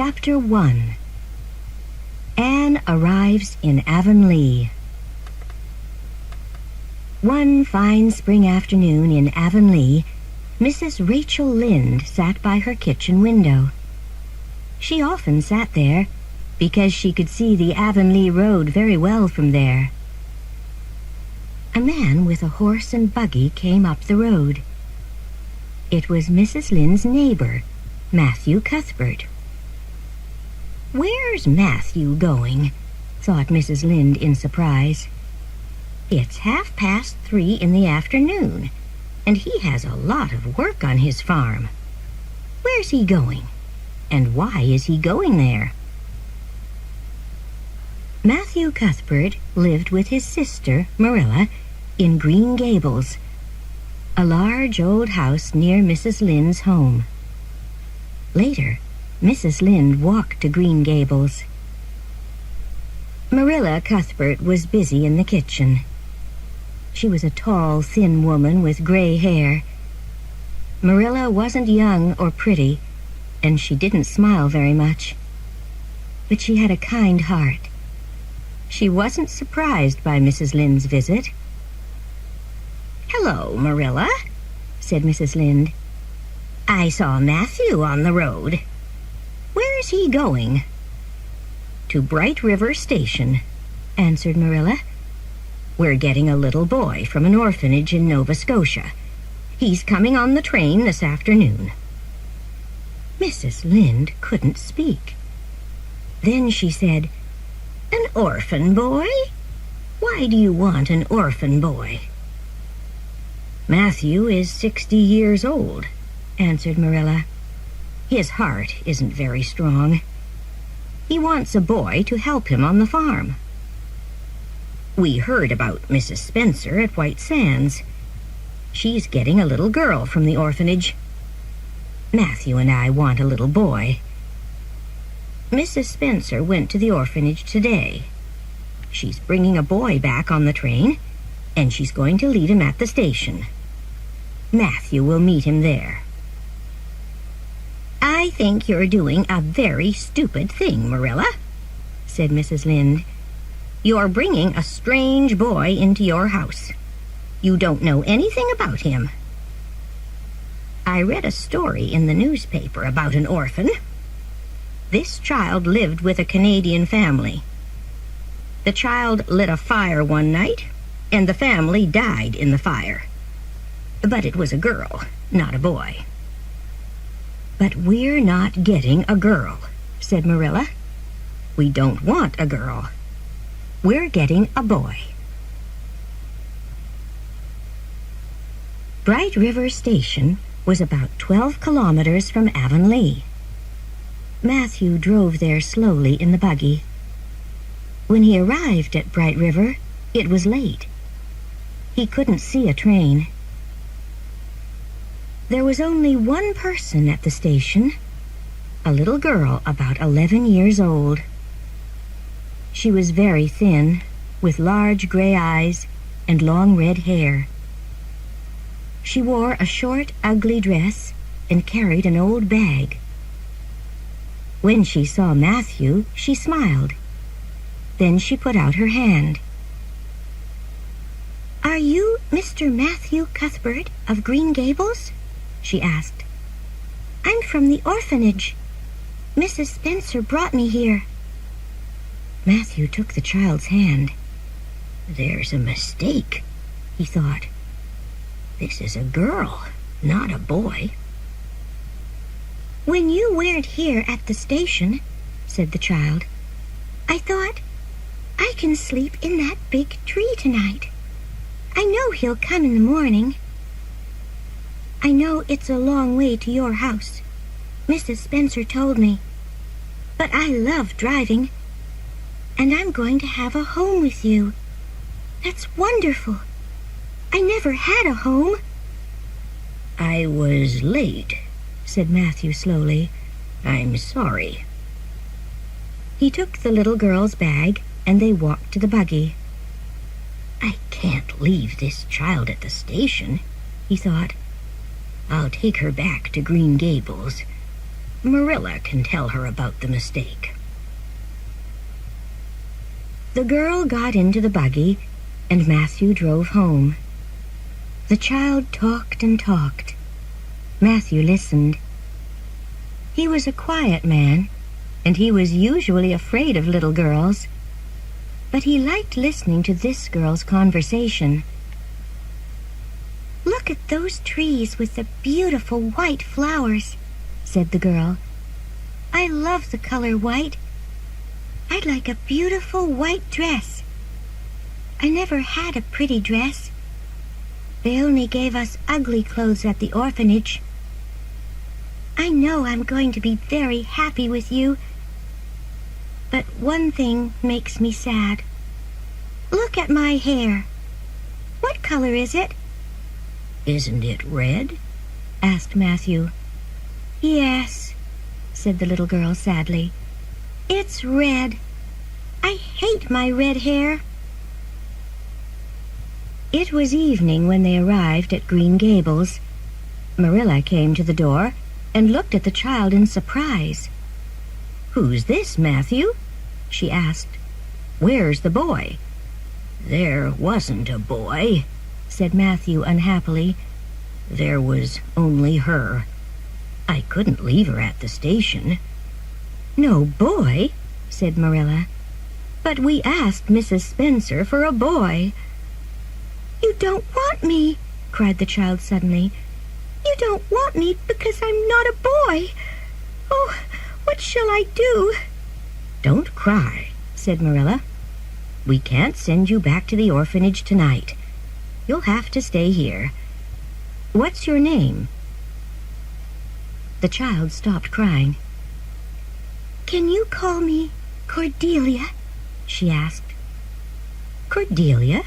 Chapter 1. Anne arrives in Avonlea. One fine spring afternoon in Avonlea, Mrs. Rachel Lynde sat by her kitchen window. She often sat there because she could see the Avonlea road very well from there. A man with a horse and buggy came up the road. It was Mrs. Lynde's neighbor, Matthew Cuthbert. "Where's Matthew going?" thought Mrs. Lynde in surprise. "It's 3:30 in the afternoon, and he has a lot of work on his farm. Where's he going? And why is he going there?" Matthew Cuthbert lived with his sister, Marilla, in Green Gables, a large old house near Mrs. Lynde's home. Later, Mrs. Lynde walked to Green Gables. Marilla Cuthbert was busy in the kitchen. She was a tall, thin woman with gray hair. Marilla wasn't young or pretty, and she didn't smile very much. But she had a kind heart. She wasn't surprised by Mrs. Lynde's visit. "Hello, Marilla," said Mrs. Lynde. "I saw Matthew on the road. Where is he going?" "To Bright River Station," answered Marilla. "We're getting a little boy from an orphanage in Nova Scotia. He's coming on the train this afternoon." Mrs. Lynde couldn't speak. Then she said, "An orphan boy? Why do you want an orphan boy?" "Matthew is 60 years old," answered Marilla. "His heart isn't very strong. He wants a boy to help him on the farm. We heard about Mrs. Spencer at White Sands. She's getting a little girl from the orphanage. Matthew and I want a little boy. Mrs. Spencer went to the orphanage today. She's bringing a boy back on the train, and she's going to leave him at the station. Matthew will meet him there." "I think you're doing a very stupid thing, Marilla," said Mrs. Lynde. "You're bringing a strange boy into your house. You don't know anything about him. I read a story in the newspaper about an orphan. This child lived with a Canadian family. The child lit a fire one night, and the family died in the fire. But it was a girl, not a boy." "But we're not getting a girl," said Marilla. "We don't want a girl. We're getting a boy." Bright River Station was about 12 kilometers from Avonlea. Matthew drove there slowly in the buggy. When he arrived at Bright River, it was late. He couldn't see a train. There was only one person at the station, a little girl about 11 years old. She was very thin, with large gray eyes and long red hair. She wore a short, ugly dress and carried an old bag. When she saw Matthew, she smiled. Then she put out her hand. "Are you Mr. Matthew Cuthbert of Green Gables?" she asked. "I'm from the orphanage. Mrs. Spencer brought me here." Matthew took the child's hand. "There's a mistake," he thought. "This is a girl, not a boy." "When you weren't here at the station," said the child, "I thought, I can sleep in that big tree tonight. I know he'll come in the morning. I know it's a long way to your house. Mrs. Spencer told me. But I love driving. And I'm going to have a home with you. That's wonderful. I never had a home." "I was late," said Matthew slowly. "I'm sorry." He took the little girl's bag, and they walked to the buggy. "I can't leave this child at the station," he thought. "I'll take her back to Green Gables. Marilla can tell her about the mistake." The girl got into the buggy, and Matthew drove home. The child talked and talked. Matthew listened. He was a quiet man, and he was usually afraid of little girls. But he liked listening to this girl's conversation. "Look at those trees with the beautiful white flowers," said the girl. "I love the color white. I'd like a beautiful white dress. I never had a pretty dress. They only gave us ugly clothes at the orphanage. I know I'm going to be very happy with you. But one thing makes me sad. Look at my hair. What color is it?" "Isn't it red?" asked Matthew. "Yes," said the little girl sadly. "It's red. I hate my red hair." It was evening when they arrived at Green Gables. Marilla came to the door and looked at the child in surprise. "Who's this, Matthew?" she asked. "Where's the boy?" "There wasn't a boy," said Matthew unhappily. "There was only her. I couldn't leave her at the station." "No boy?" said Marilla. "But we asked Mrs. Spencer for a boy." "You don't want me," cried the child suddenly. "You don't want me because I'm not a boy. Oh, what shall I do?" "Don't cry," said Marilla. "We can't send you back to the orphanage tonight. You'll have to stay here. What's your name?" The child stopped crying. "Can you call me Cordelia?" she asked. "Cordelia?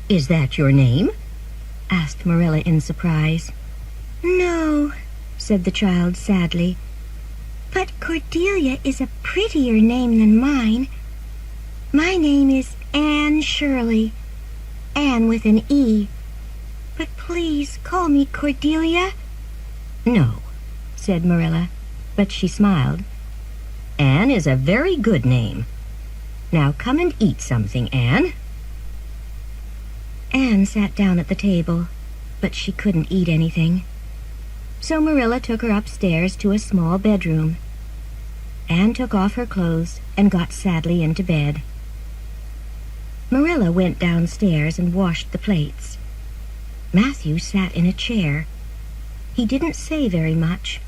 Is that your name?" asked Marilla in surprise. "No," said the child sadly. "But Cordelia is a prettier name than mine. My name is Anne Shirley. Anne with an E. But please call me Cordelia." "No," said Marilla, but she smiled. "Anne is a very good name. Now come and eat something, Anne." Anne sat down at the table, but she couldn't eat anything. So Marilla took her upstairs to a small bedroom. Anne took off her clothes and got sadly into bed. Marilla went downstairs and washed the plates. Matthew sat in a chair. He didn't say very much.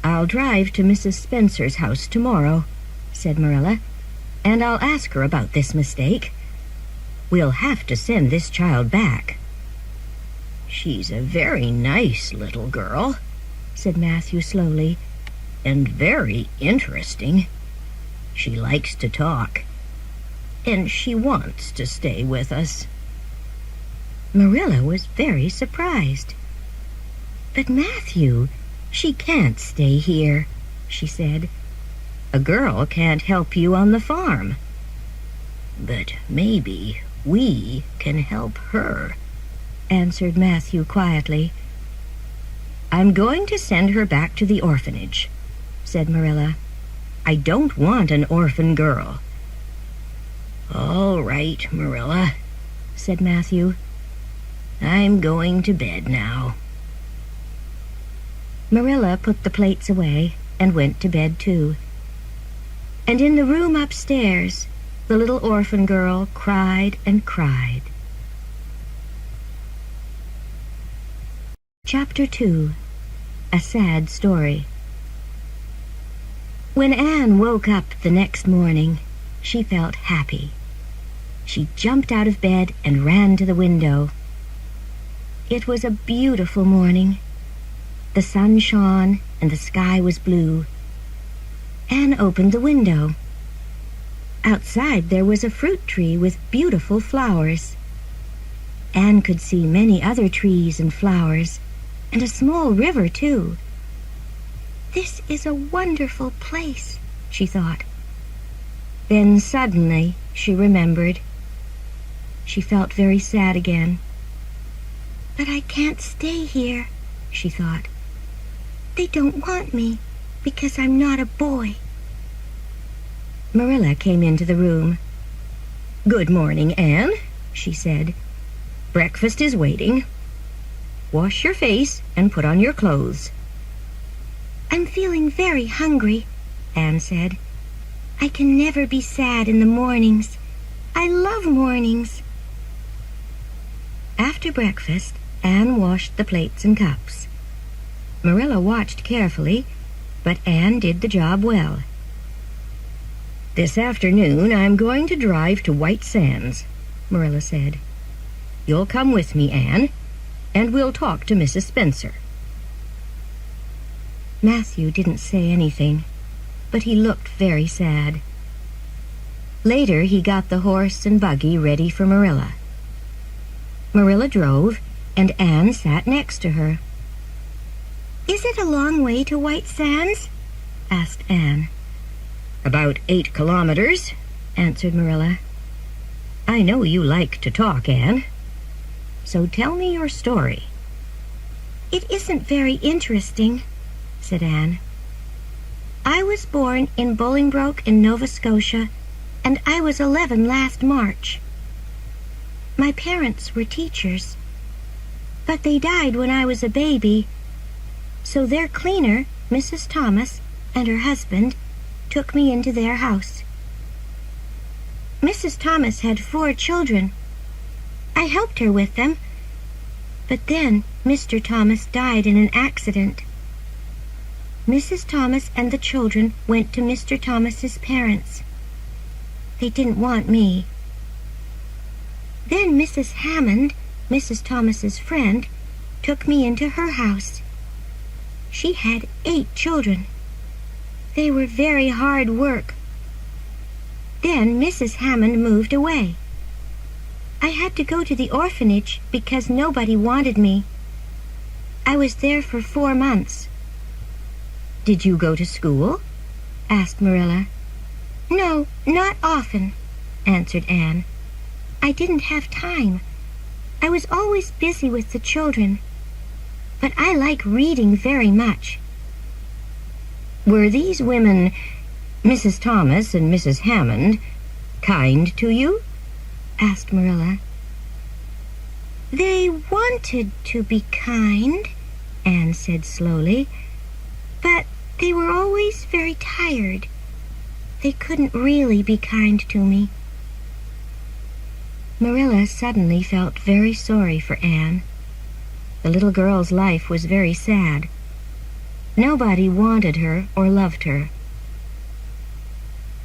"I'll drive to Mrs. Spencer's house tomorrow," said Marilla, "and I'll ask her about this mistake. We'll have to send this child back." "She's a very nice little girl," said Matthew slowly, "and very interesting. She likes to talk, and she wants to stay with us." Marilla was very surprised. "But Matthew, she can't stay here," she said. "A girl can't help you on the farm." "But maybe we can help her," answered Matthew quietly. "I'm going to send her back to the orphanage," said Marilla. "I don't want an orphan girl." "All right, Marilla," said Matthew. "I'm going to bed now." Marilla put the plates away and went to bed too. And in the room upstairs, the little orphan girl cried and cried. Chapter 2. A Sad Story. When Anne woke up the next morning, she felt happy. She jumped out of bed and ran to the window. It was a beautiful morning. The sun shone and the sky was blue. Anne opened the window. Outside there was a fruit tree with beautiful flowers. Anne could see many other trees and flowers, and a small river too. "This is a wonderful place," she thought. Then suddenly she remembered. She felt very sad again. "But I can't stay here," she thought. "They don't want me. because I'm not a boy. Marilla came into the room. "Good morning, Anne," she said. "Breakfast is waiting. Wash your face and put on your clothes." I'm feeling very hungry, Anne said. I can never be sad in the mornings. I love mornings. After breakfast, Anne washed the plates and cups. Marilla watched carefully, but Anne did the job well. "This afternoon I'm going to drive to White Sands," Marilla said. "You'll come with me, Anne, and we'll talk to Mrs. Spencer." Matthew didn't say anything, but he looked very sad. Later he got the horse and buggy ready for Marilla. Marilla drove, and Anne sat next to her. Is it a long way to White Sands? Asked Anne. "About 8 kilometers, answered Marilla. "I know you like to talk, Anne. So tell me your story." It isn't very interesting, said Anne. I was born in Bolingbroke in Nova Scotia, and I was 11 last March. My parents were teachers, but they died when I was a baby, so their cleaner, Mrs. Thomas, and her husband took me into their house. Mrs. Thomas had 4 children. I helped her with them, but then Mr. Thomas died in an accident. Mrs. Thomas and the children went to Mr. Thomas's parents. They didn't want me. Then Mrs. Hammond, Mrs. Thomas's friend, took me into her house. She had 8 children. They were very hard work. Then Mrs. Hammond moved away. I had to go to the orphanage because nobody wanted me. I was there for 4 months. "Did you go to school?" asked Marilla. No, not often, answered Anne. I didn't have time. I was always busy with the children. But I like reading very much. "Were these women, Mrs. Thomas and Mrs. Hammond, kind to you?" asked Marilla. They wanted to be kind, Anne said slowly, but they were always very tired. They couldn't really be kind to me. Marilla suddenly felt very sorry for Anne. The little girl's life was very sad. Nobody wanted her or loved her.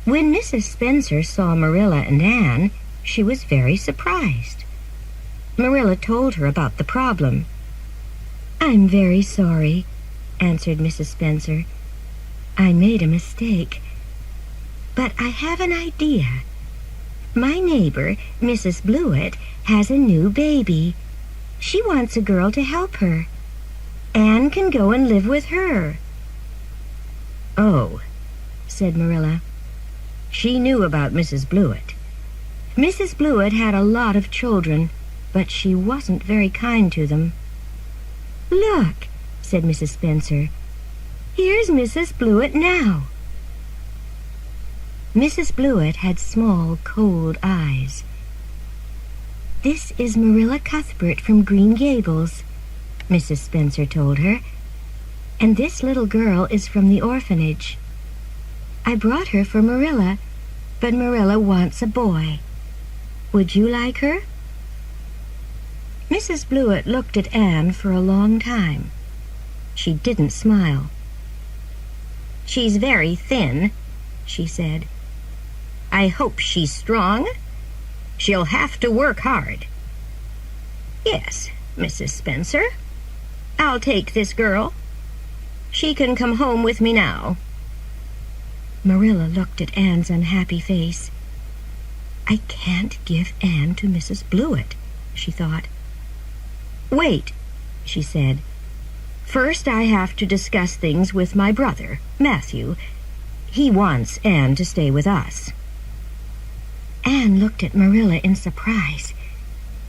When Mrs. Spencer saw Marilla and Anne, she was very surprised. Marilla told her about the problem. "I'm very sorry," answered Mrs. Spencer. "I made a mistake. But I have an idea. My neighbor, Mrs. Blewett, has a new baby. She wants a girl to help her. Anne can go and live with her." "Oh," said Marilla. She knew about Mrs. Blewett. Mrs. Blewett had a lot of children, but she wasn't very kind to them. "Look," said Mrs. Spencer. "Here's Mrs. Blewett now." Mrs. Blewett had small, cold eyes. "This is Marilla Cuthbert from Green Gables," Mrs. Spencer told her. "And this little girl is from the orphanage. I brought her for Marilla, but Marilla wants a boy. Would you like her?" Mrs. Blewett looked at Anne for a long time. She didn't smile. "She's very thin," she said. "I hope she's strong. She'll have to work hard." "Yes, Mrs. Spencer. I'll take this girl. She can come home with me now." Marilla looked at Anne's unhappy face. "I can't give Anne to Mrs. Blewett," she thought. "Wait," she said. "First I have to discuss things with my brother, Matthew. He wants Anne to stay with us." Anne looked at Marilla in surprise.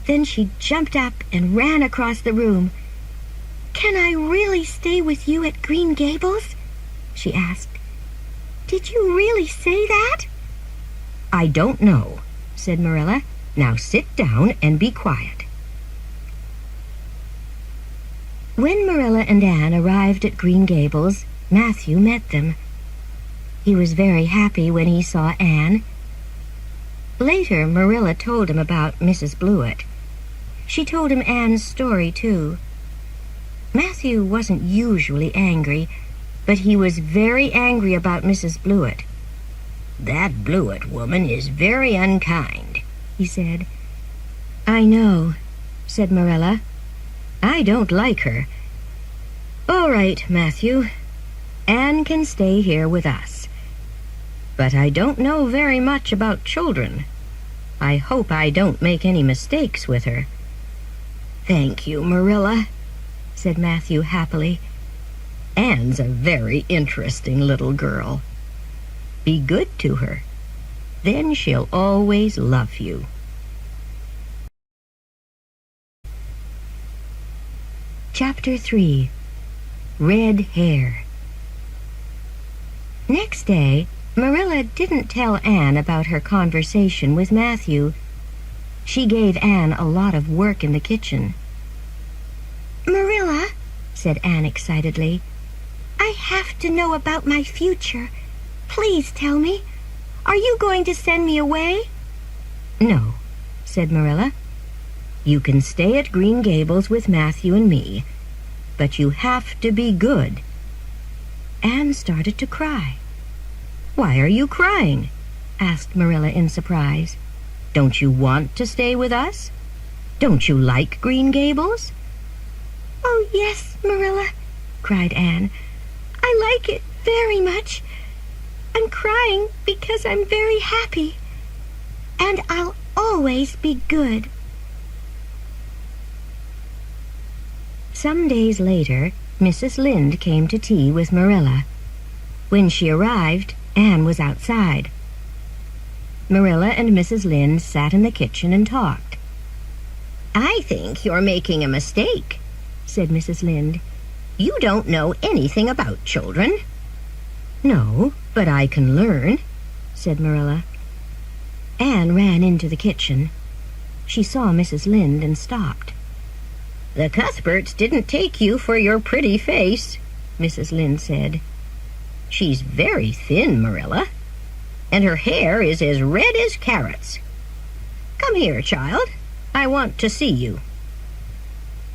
Then she jumped up and ran across the room. "Can I really stay with you at Green Gables?" she asked. "Did you really say that?" "I don't know," said Marilla. "Now sit down and be quiet." When Marilla and Anne arrived at Green Gables, Matthew met them. He was very happy when he saw Anne. Later, Marilla told him about Mrs. Blewett. She told him Anne's story, too. Matthew wasn't usually angry, but he was very angry about Mrs. Blewett. "That Blewett woman is very unkind," he said. "I know," said Marilla. "I don't like her. All right, Matthew. Anne can stay here with us. But I don't know very much about children. I hope I don't make any mistakes with her." "Thank you, Marilla," said Matthew happily. "Anne's a very interesting little girl. Be good to her. Then she'll always love you." Chapter 3. Red Hair. Next day, Marilla didn't tell Anne about her conversation with Matthew. She gave Anne a lot of work in the kitchen. "Marilla," said Anne excitedly, "I have to know about my future. Please tell me. Are you going to send me away?" "No," said Marilla. "You can stay at Green Gables with Matthew and me, but you have to be good." Anne started to cry. "Why are you crying?" asked Marilla in surprise. "Don't you want to stay with us? Don't you like Green Gables?" "Oh, yes, Marilla," cried Anne. "I like it very much. I'm crying because I'm very happy. And I'll always be good." Some days later, Mrs. Lynde came to tea with Marilla. When she arrived, Anne was outside. Marilla and Mrs. Lynde sat in the kitchen and talked. "I think you're making a mistake," said Mrs. Lynde. "You don't know anything about children." "No, but I can learn," said Marilla. Anne ran into the kitchen. She saw Mrs. Lynde and stopped. "The Cuthberts didn't take you for your pretty face," Mrs. Lynde said. "She's very thin, Marilla, and her hair is as red as carrots. Come here, child. I want to see you."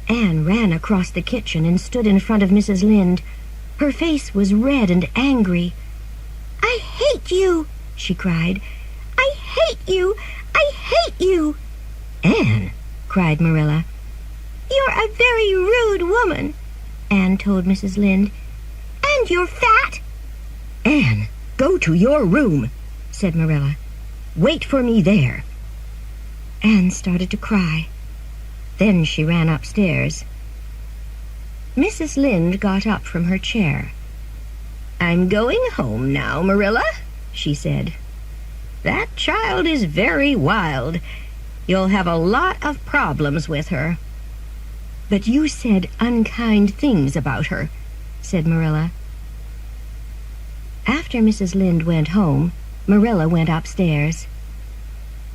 Anne ran across the kitchen and stood in front of Mrs. Lynde. Her face was red and angry. "I hate you," she cried. "I hate you! I hate you!" "Anne," cried Marilla. "You're a very rude woman," Anne told Mrs. Lynde. "And you're fat." "Anne, go to your room," said Marilla. "Wait for me there." Anne started to cry. Then she ran upstairs. Mrs. Lynde got up from her chair. "I'm going home now, Marilla," she said. "That child is very wild. You'll have a lot of problems with her." "But you said unkind things about her," said Marilla. After Mrs. Lynde went home, Marilla went upstairs.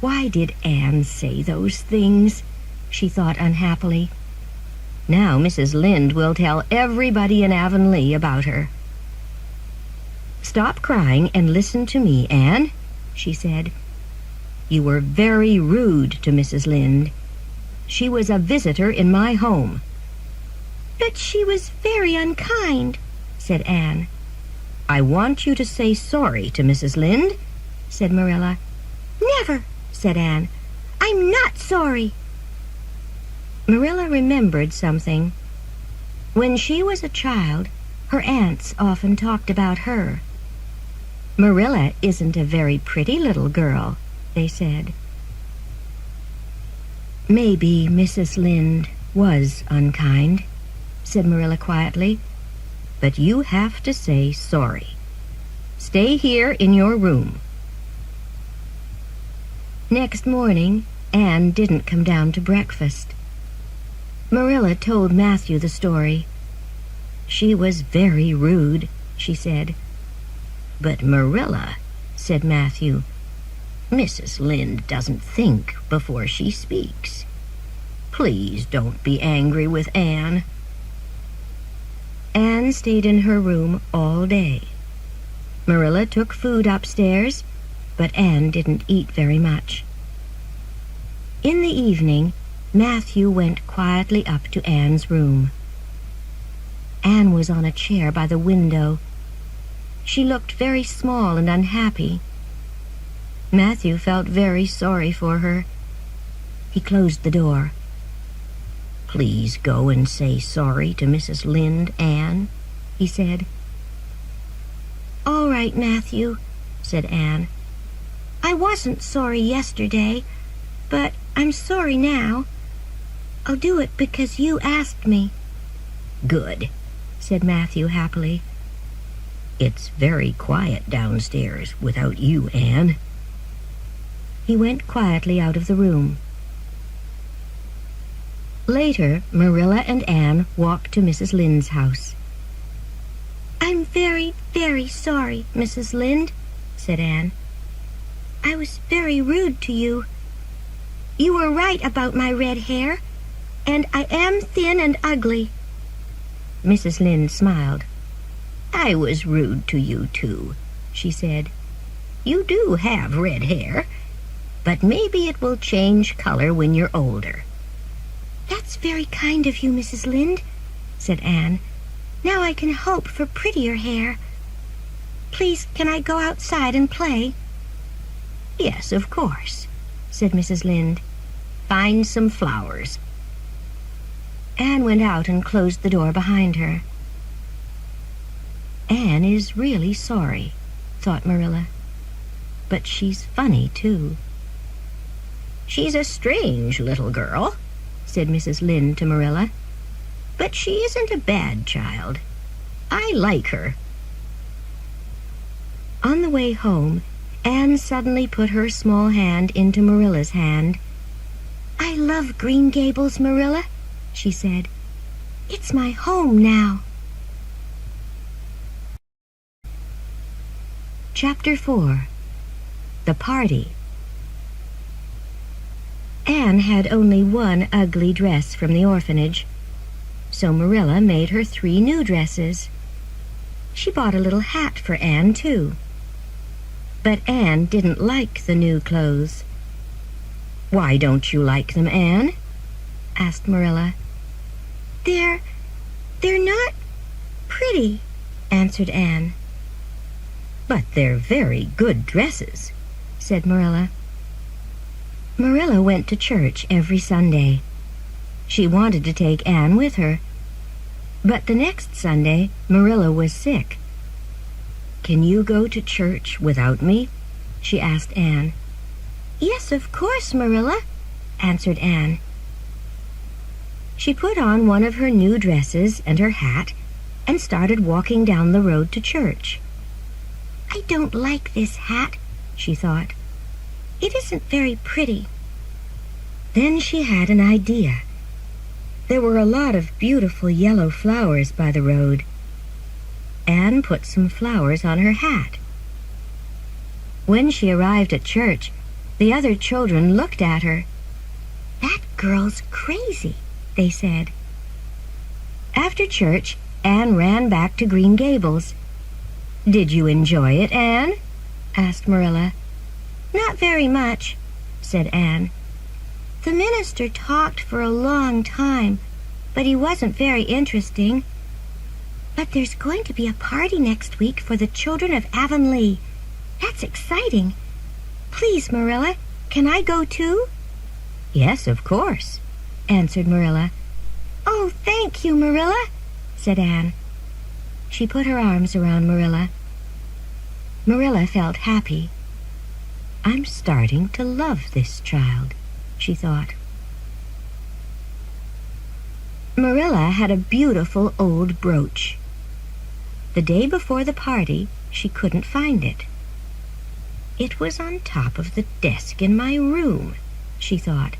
Why did Anne say those things? She thought unhappily. Now Mrs. Lynde will tell everybody in Avonlea about her. "Stop crying and listen to me, Anne," she said. "You were very rude to Mrs. Lynde. She was a visitor in my home." "But she was very unkind," said Anne. "I want you to say sorry to Mrs. Lynde," said Marilla. "Never," said Anne. "I'm not sorry." Marilla remembered something. When she was a child, her aunts often talked about her. "Marilla isn't a very pretty little girl," they said. "Maybe Mrs. Lynde was unkind," said Marilla quietly. "But you have to say sorry. Stay here in your room." Next morning, Anne didn't come down to breakfast. Marilla told Matthew the story. She was very rude, she said. "But Marilla," said Matthew, "Mrs. Lynde doesn't think before she speaks. Please don't be angry with Anne." Anne stayed in her room all day. Marilla took food upstairs, but Anne didn't eat very much. In the evening, Matthew went quietly up to Anne's room. Anne was on a chair by the window. She looked very small and unhappy. Matthew felt very sorry for her. He closed the door. "Please go and say sorry to Mrs. Lynde, Anne," he said. "All right, Matthew," said Anne. "I wasn't sorry yesterday, but I'm sorry now. I'll do it because you asked me." "Good," said Matthew happily. "It's very quiet downstairs without you, Anne." He went quietly out of the room. Later, Marilla and Anne walked to Mrs. Lynde's house. "I'm very, very sorry, Mrs. Lynde," said Anne. "I was very rude to you. You were right about my red hair, and I am thin and ugly." Mrs. Lynde smiled. "I was rude to you, too," she said. "You do have red hair, but maybe it will change color when you're older." "That's very kind of you, Mrs. Lynde," said Anne. "Now I can hope for prettier hair. Please, can I go outside and play?" "Yes, of course," said Mrs. Lynde. "Find some flowers." Anne went out and closed the door behind her. Anne is really sorry, thought Marilla. But she's funny, too. "She's a strange little girl," said Mrs. Lynde to Marilla. "But she isn't a bad child. I like her." On the way home, Anne suddenly put her small hand into Marilla's hand. "I love Green Gables, Marilla," she said. "It's my home now." Chapter 4. The Party. Anne had only one ugly dress from the orphanage, so Marilla made her 3 new dresses. She bought a little hat for Anne, too. But Anne didn't like the new clothes. "Why don't you like them, Anne?" asked Marilla. They're not pretty," answered Anne. "But they're very good dresses," said Marilla. Marilla went to church every Sunday. She wanted to take Anne with her, but the next Sunday Marilla was sick. "Can you go to church without me?" she asked Anne. "Yes, of course, Marilla," answered Anne. She put on one of her new dresses and her hat and started walking down the road to church. "I don't like this hat," she thought. "It isn't very pretty." Then she had an idea. There were a lot of beautiful yellow flowers by the road. Anne put some flowers on her hat. When she arrived at church, the other children looked at her. "That girl's crazy," they said. After church, Anne ran back to Green Gables. "Did you enjoy it, Anne?" asked Marilla. "Not very much," said Anne. "The minister talked for a long time, but he wasn't very interesting. But there's going to be a party next week for the children of Avonlea. That's exciting. Please, Marilla, can I go too?" "Yes, of course," answered Marilla. "Oh, thank you, Marilla," said Anne. She put her arms around Marilla. Marilla felt happy. "I'm starting to love this child," she thought. Marilla had a beautiful old brooch. The day before the party, she couldn't find it. "It was on top of the desk in my room," she thought.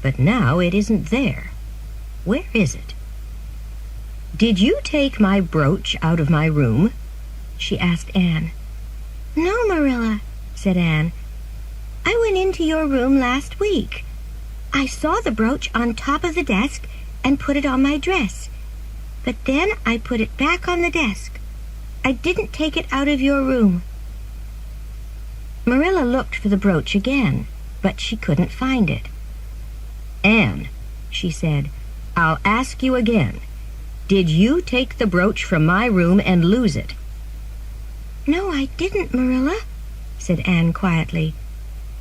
"But now it isn't there. Where is it? Did you take my brooch out of my room?" she asked Anne. No, Marilla, said Anne. I went into your room last week. I saw the brooch on top of the desk and put it on my dress. But then I put it back on the desk. I didn't take it out of your room. Marilla looked for the brooch again, but she couldn't find it. Anne, she said, I'll ask you again. Did you take the brooch from my room and lose it? No, I didn't, Marilla, said Anne quietly.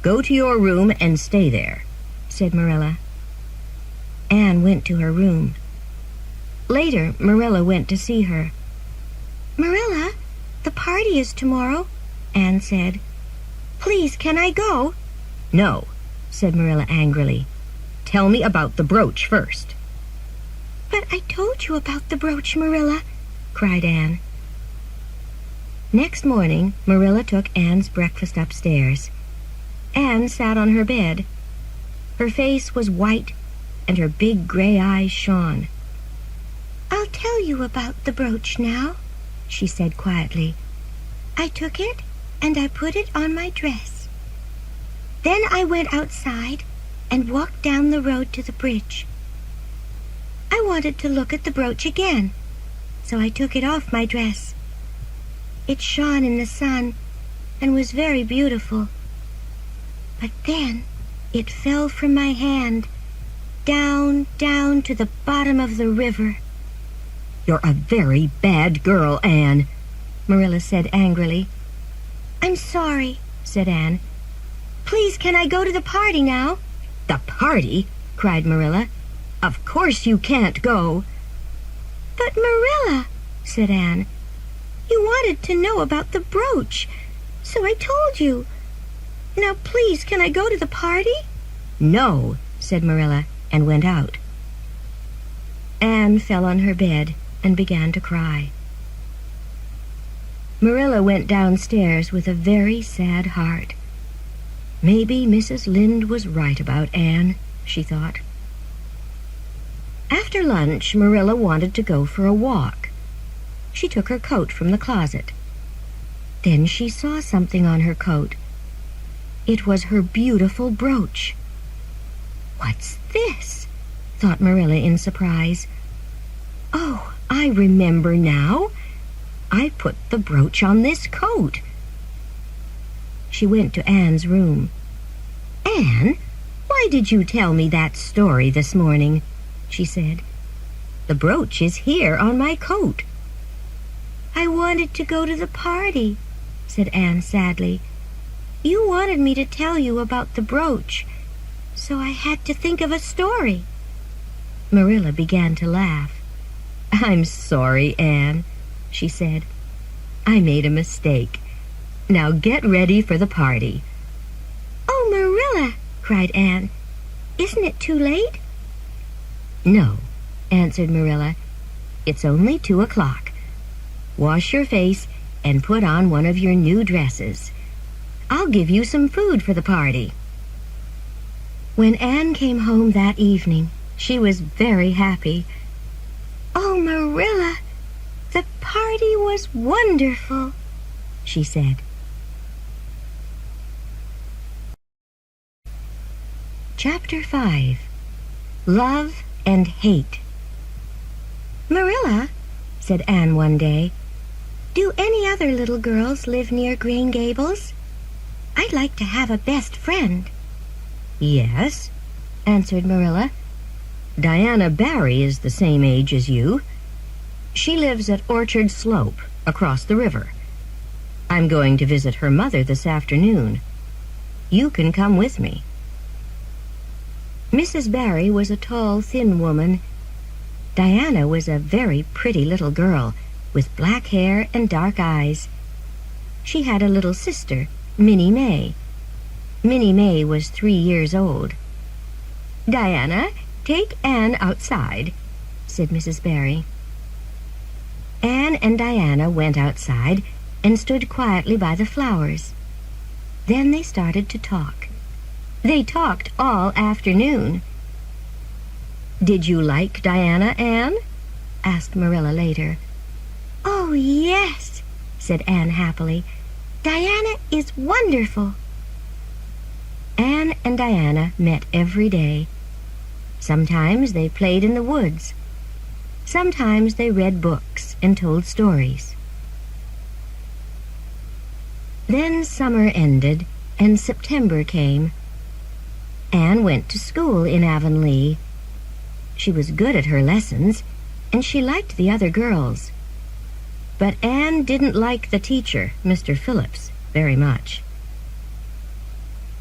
Go to your room and stay there, said Marilla. Anne went to her room. Later, Marilla went to see her. Marilla, the party is tomorrow, Anne said. Please, can I go? No, said Marilla angrily. Tell me about the brooch first. But I told you about the brooch, Marilla, cried Anne. Next morning, Marilla took Anne's breakfast upstairs. Anne sat on her bed. Her face was white, and her big gray eyes shone. I'll tell you about the brooch now, she said quietly. I took it, and I put it on my dress. Then I went outside and walked down the road to the bridge. I wanted to look at the brooch again, so I took it off my dress. It shone in the sun and was very beautiful. But then it fell from my hand, down to the bottom of the river. You're a very bad girl, Anne, Marilla said angrily. I'm sorry, said Anne. Please, can I go to the party now? The party? Cried Marilla. Of course you can't go. But Marilla, said Anne, you wanted to know about the brooch, so I told you. Now please, can I go to the party? No, said Marilla, and went out. Anne fell on her bed and began to cry. Marilla went downstairs with a very sad heart. Maybe Mrs. Lynde was right about Anne, she thought. After lunch, Marilla wanted to go for a walk. She took her coat from the closet. Then she saw something on her coat. It was her beautiful brooch. What's this? Thought Marilla in surprise. Oh, I remember now. I put the brooch on this coat. She went to Anne's room. Anne, why did you tell me that story this morning? She said. The brooch is here on my coat. I wanted to go to the party, said Anne sadly. You wanted me to tell you about the brooch, so I had to think of a story. Marilla began to laugh. I'm sorry, Anne, she said. I made a mistake. Now get ready for the party. Oh, Marilla, cried Anne. Isn't it too late? No, answered Marilla. It's only 2 o'clock. Wash your face and put on one of your new dresses. I'll give you some food for the party. When Anne came home that evening, she was very happy. Oh, Marilla, the party was wonderful, she said. Chapter 5. Love and Hate. Marilla, said Anne one day, do any other little girls live near Green Gables? I'd like to have a best friend. Yes, answered Marilla. Diana Barry is the same age as you. She lives at Orchard Slope, across the river. I'm going to visit her mother this afternoon. You can come with me. Mrs. Barry was a tall, thin woman. Diana was a very pretty little girl, with black hair and dark eyes. She had a little sister, Minnie May. Minnie May was 3 years old. Diana, take Anne outside, said Mrs. Barry. Anne and Diana went outside and stood quietly by the flowers. Then they started to talk. They talked all afternoon. Did you like Diana, Anne? Asked Marilla later. Oh, yes, said Anne happily. "Diana is wonderful." Anne and Diana met every day. Sometimes they played in the woods. Sometimes they read books and told stories. Then summer ended and September came. Anne went to school in Avonlea. She was good at her lessons, and she liked the other girls. But Anne didn't like the teacher, Mr. Phillips, very much.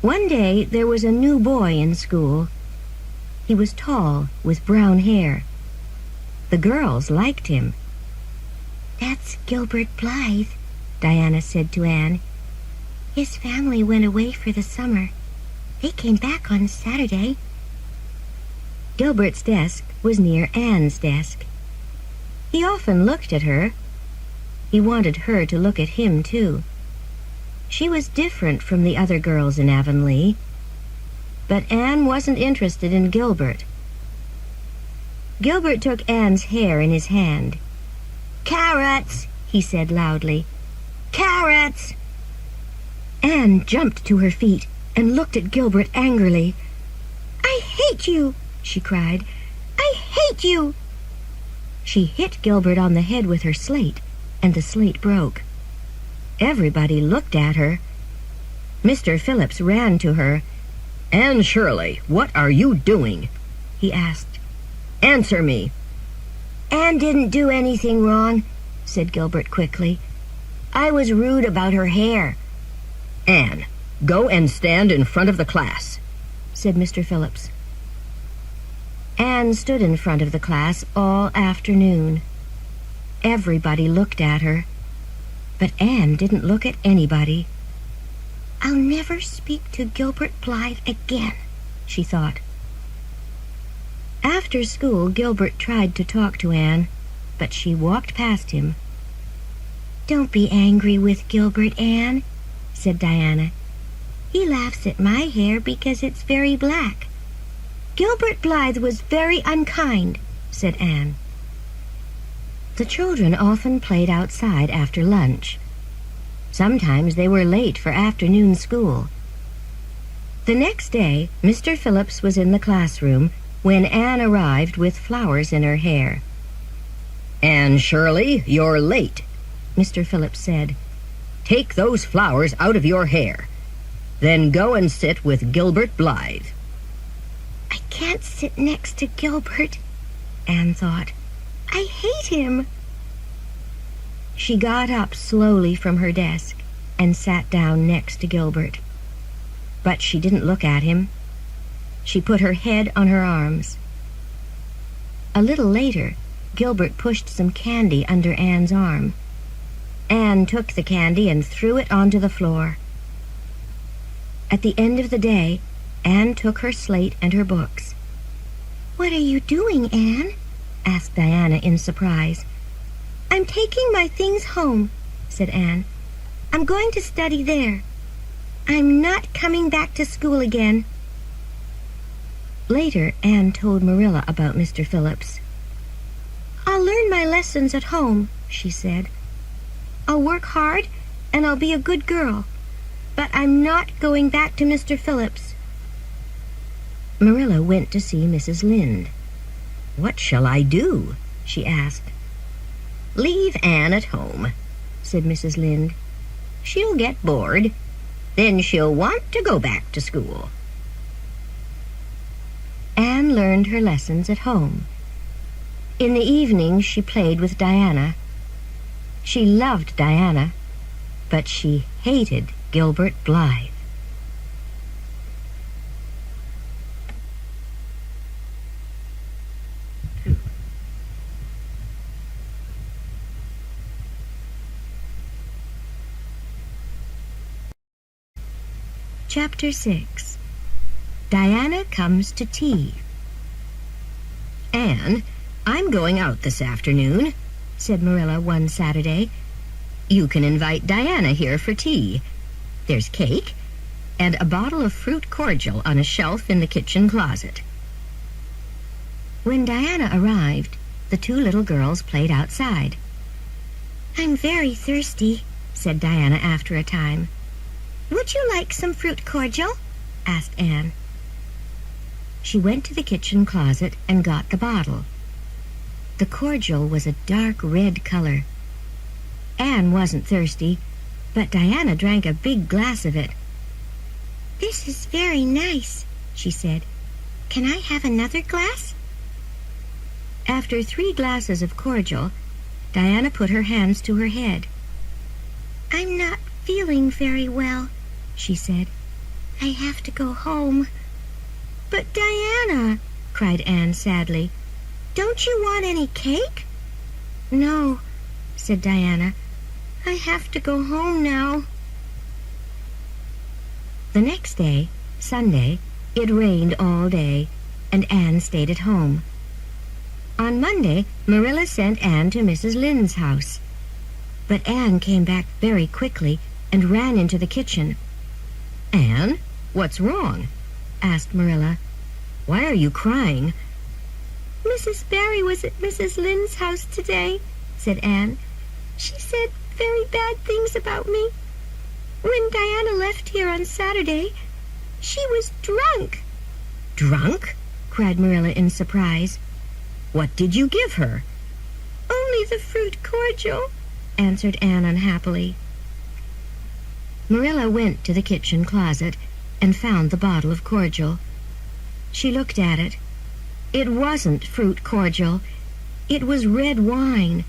One day there was a new boy in school. He was tall, with brown hair. The girls liked him. "That's Gilbert Blythe," Diana said to Anne. "His family went away for the summer. They came back on Saturday." Gilbert's desk was near Anne's desk. He often looked at her. He wanted her to look at him, too. She was different from the other girls in Avonlea. But Anne wasn't interested in Gilbert. Gilbert took Anne's hair in his hand. "Carrots!" he said loudly. "Carrots!" Anne jumped to her feet and looked at Gilbert angrily. "I hate you!" she cried. "I hate you!" She hit Gilbert on the head with her slate, and the slate broke. Everybody looked at her. Mr. Phillips ran to her. "Anne Shirley, what are you doing?" he asked. "Answer me." "Anne didn't do anything wrong," said Gilbert quickly. "I was rude about her hair." "Anne, go and stand in front of the class," said Mr. Phillips. Anne stood in front of the class all afternoon. Everybody looked at her, but Anne didn't look at anybody. "I'll never speak to Gilbert Blythe again," she thought. After school, Gilbert tried to talk to Anne, but she walked past him. "Don't be angry with Gilbert, Anne," said Diana. "He laughs at my hair because it's very black." "Gilbert Blythe was very unkind," said Anne. The children often played outside after lunch. Sometimes they were late for afternoon school. The next day, Mr. Phillips was in the classroom when Anne arrived with flowers in her hair. "Anne Shirley, you're late," Mr. Phillips said. "Take those flowers out of your hair. Then go and sit with Gilbert Blythe." "I can't sit next to Gilbert," Anne thought. "I hate him." She got up slowly from her desk and sat down next to Gilbert. But she didn't look at him. She put her head on her arms. A little later, Gilbert pushed some candy under Anne's arm. Anne took the candy and threw it onto the floor. At the end of the day, Anne took her slate and her books. "What are you doing, Anne?" asked Diana in surprise. "I'm taking my things home," said Anne. "I'm going to study there. I'm not coming back to school again." Later, Anne told Marilla about Mr. Phillips. "I'll learn my lessons at home," she said. "I'll work hard and I'll be a good girl. But I'm not going back to Mr. Phillips." Marilla went to see Mrs. Lynde. "What shall I do?" she asked. "Leave Anne at home," said Mrs. Lynde. "She'll get bored. Then she'll want to go back to school." Anne learned her lessons at home. In the evening, she played with Diana. She loved Diana, but she hated Gilbert Blythe. Chapter 6. Diana Comes to Tea. "Anne, I'm going out this afternoon," said Marilla one Saturday. "You can invite Diana here for tea. There's cake and a bottle of fruit cordial on a shelf in the kitchen closet." When Diana arrived, the two little girls played outside. "I'm very thirsty," said Diana after a time. "Would you like some fruit cordial?" asked Anne. She went to the kitchen closet and got the bottle. The cordial was a dark red color. Anne wasn't thirsty, but Diana drank a big glass of it. "This is very nice," she said. "Can I have another glass?" After 3 glasses of cordial, Diana put her hands to her head. "I'm not feeling very well," she said. "I have to go home." "But Diana," cried Anne sadly, "don't you want any cake?" "No," said Diana. "I have to go home now." The next day, Sunday, it rained all day, and Anne stayed at home. On Monday, Marilla sent Anne to Mrs. Lynde's house. But Anne came back very quickly and ran into the kitchen. "Anne, what's wrong?" asked Marilla. "Why are you crying?" "Mrs. Barry was at Mrs. Lynde's house today," said Anne. "She said very bad things about me. When Diana left here on Saturday, she was drunk." "Drunk?" cried Marilla in surprise. "What did you give her?" "Only the fruit cordial," answered Anne unhappily. Marilla went to the kitchen closet and found the bottle of cordial. She looked at it. It wasn't fruit cordial. It was red wine.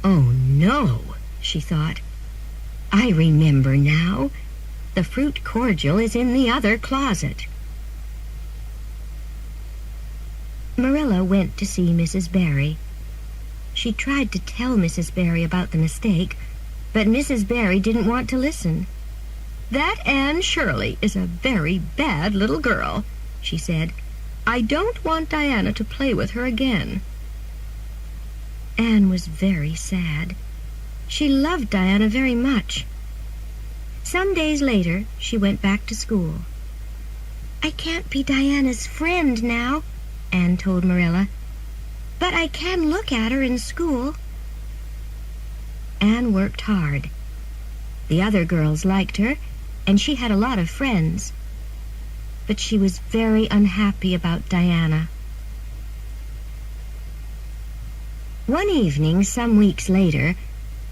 "Oh, no," she thought. "I remember now. The fruit cordial is in the other closet." Marilla went to see Mrs. Barry. She tried to tell Mrs. Barry about the mistake, but Mrs. Barry didn't want to listen. "That Anne Shirley is a very bad little girl," she said. "I don't want Diana to play with her again." Anne was very sad. She loved Diana very much. Some days later, she went back to school. "I can't be Diana's friend now," Anne told Marilla, "but I can look at her in school." Anne worked hard. The other girls liked her, and she had a lot of friends. But she was very unhappy about Diana. One evening, some weeks later,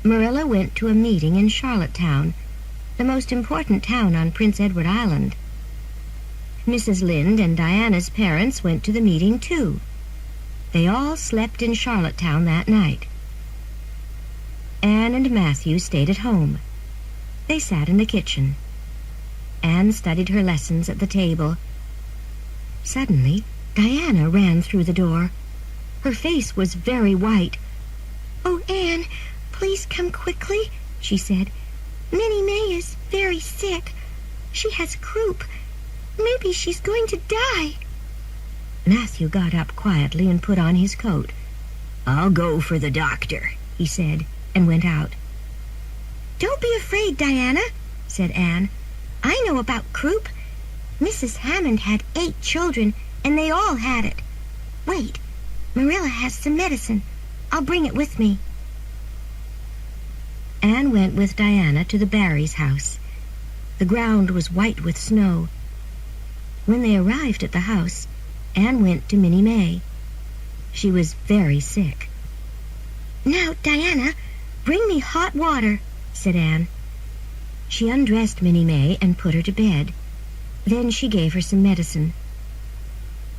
Marilla went to a meeting in Charlottetown, the most important town on Prince Edward Island. Mrs. Lynde and Diana's parents went to the meeting, too. They all slept in Charlottetown that night. Anne and Matthew stayed at home. They sat in the kitchen. Anne studied her lessons at the table. Suddenly, Diana ran through the door. Her face was very white. "Oh, Anne, please come quickly," she said. "Minnie May is very sick. She has croup. Maybe she's going to die." Matthew got up quietly and put on his coat. "I'll go for the doctor," he said, and went out. "Don't be afraid, Diana," said Anne. "I know about croup. Mrs. Hammond had 8 children, and they all had it. Wait, Marilla has some medicine. I'll bring it with me." Anne went with Diana to the Barrys' house. The ground was white with snow. When they arrived at the house, Anne went to Minnie May. She was very sick. "Now, Diana, bring me hot water," said Anne. She undressed Minnie May and put her to bed. Then she gave her some medicine.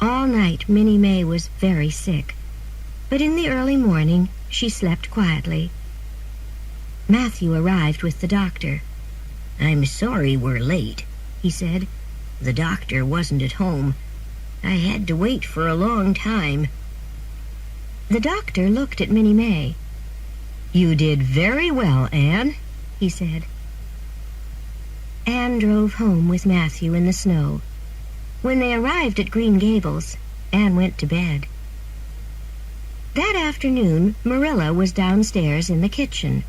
All night Minnie May was very sick, but in the early morning she slept quietly. Matthew arrived with the doctor. "I'm sorry we're late," he said. "The doctor wasn't at home. I had to wait for a long time." The doctor looked at Minnie May. "You did very well, Anne," he said. Anne drove home with Matthew in the snow. When they arrived at Green Gables, Anne went to bed. That afternoon, Marilla was downstairs in the kitchen.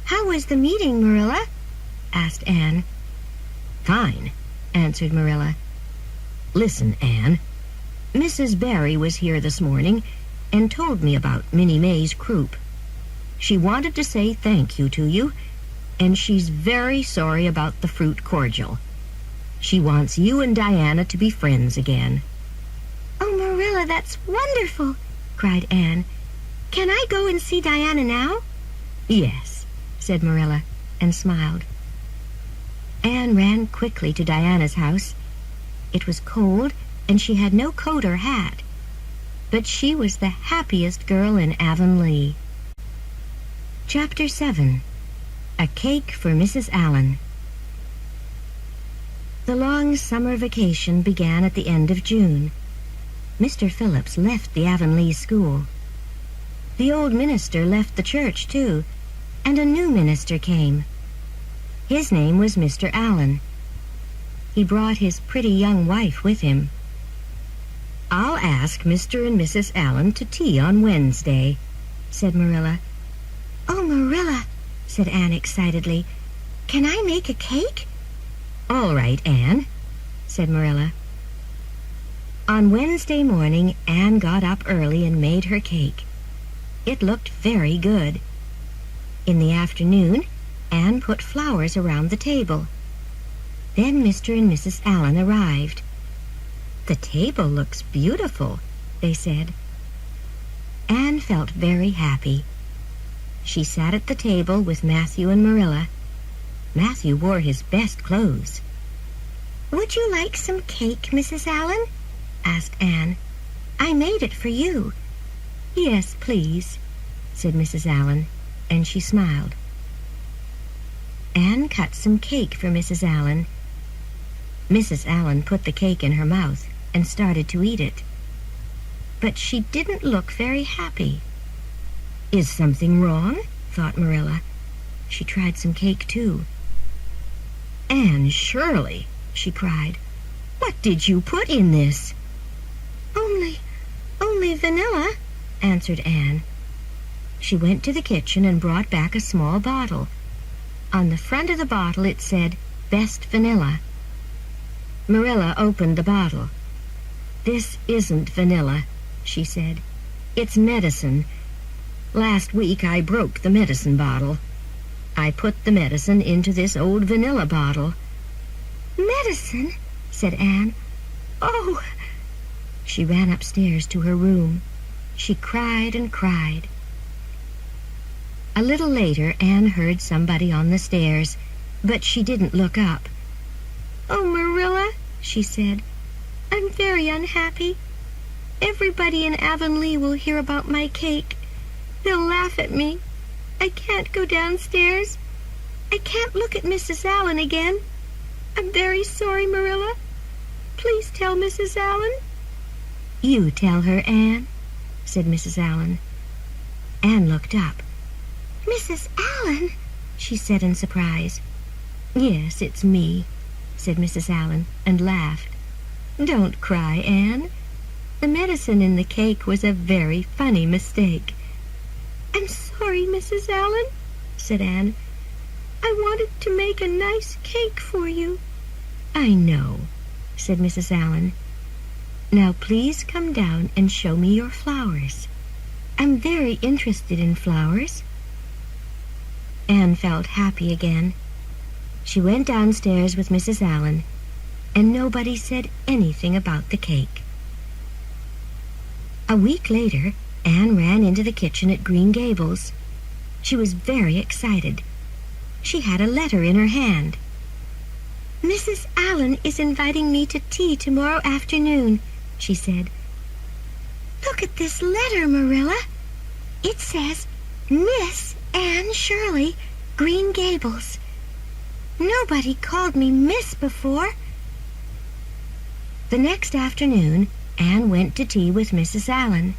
"How was the meeting, Marilla?" asked Anne. "Fine," answered Marilla. "Listen, Anne. Mrs. Barry was here this morning and told me about Minnie May's croup. She wanted to say thank you to you, and she's very sorry about the fruit cordial. She wants you and Diana to be friends again." "Oh, Marilla, that's wonderful," cried Anne. "Can I go and see Diana now?" "Yes," said Marilla, and smiled. Anne ran quickly to Diana's house. It was cold, and she had no coat or hat. But she was the happiest girl in Avonlea. Chapter 7. A Cake for Mrs. Allen. The long summer vacation began at the end of June. Mr. Phillips left the Avonlea school. The old minister left the church, too, and a new minister came. His name was Mr. Allen. He brought his pretty young wife with him. "I'll ask Mr. and Mrs. Allen to tea on Wednesday," said Marilla. "Oh, Marilla," said Anne excitedly, "can I make a cake?" "All right, Anne," said Marilla. On Wednesday morning, Anne got up early and made her cake. It looked very good. In the afternoon, Anne put flowers around the table. Then Mr. and Mrs. Allen arrived. "The table looks beautiful," they said. Anne felt very happy. She sat at the table with Matthew and Marilla. Matthew wore his best clothes. "Would you like some cake, Mrs. Allen?" asked Anne. "I made it for you." "Yes, please," said Mrs. Allen, and she smiled. Anne cut some cake for Mrs. Allen. Mrs. Allen put the cake in her mouth and started to eat it. But she didn't look very happy. "Is something wrong?" thought Marilla. She tried some cake, too. "Anne Shirley," she cried, "what did you put in this?" Only vanilla," answered Anne. She went to the kitchen and brought back a small bottle. On the front of the bottle it said, "Best Vanilla." Marilla opened the bottle. "This isn't vanilla," she said. "It's medicine. Last week I broke the medicine bottle. I put the medicine into this old vanilla bottle." "Medicine?" said Anne. "Oh!" She ran upstairs to her room. She cried and cried. A little later, Anne heard somebody on the stairs, but she didn't look up. "Oh, Marilla," she said, "I'm very unhappy. Everybody in Avonlea will hear about my cake. They'll laugh at me. I can't go downstairs. I can't look at Mrs. Allen again. I'm very sorry, Marilla. Please tell Mrs. Allen." "You tell her, Anne," said Mrs. Allen. Anne looked up. "Mrs. Allen?" she said in surprise. "Yes, it's me," said Mrs. Allen, and laughed. "Don't cry, Anne. The medicine in the cake was a very funny mistake." "I'm sorry, Mrs. Allen," said Anne. "I wanted to make a nice cake for you." "I know," said Mrs. Allen. "Now please come down and show me your flowers. I'm very interested in flowers." Anne felt happy again. She went downstairs with Mrs. Allen, and nobody said anything about the cake. A week later, Anne ran into the kitchen at Green Gables. She was very excited. She had a letter in her hand. "Mrs. Allen is inviting me to tea tomorrow afternoon," she said. "Look at this letter, Marilla. It says, 'Miss Anne Shirley, Green Gables.' Nobody called me Miss before." The next afternoon, Anne went to tea with Mrs. Allen.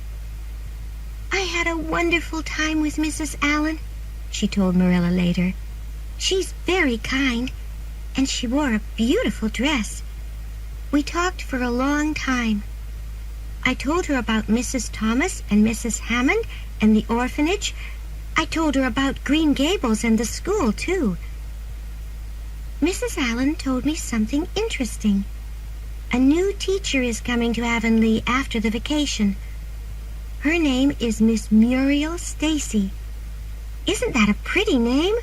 "I had a wonderful time with Mrs. Allen," she told Marilla later. "She's very kind, and she wore a beautiful dress. We talked for a long time. I told her about Mrs. Thomas and Mrs. Hammond and the orphanage. I told her about Green Gables and the school, too. Mrs. Allen told me something interesting. A new teacher is coming to Avonlea after the vacation. Her name is Miss Muriel Stacy. Isn't that a pretty name?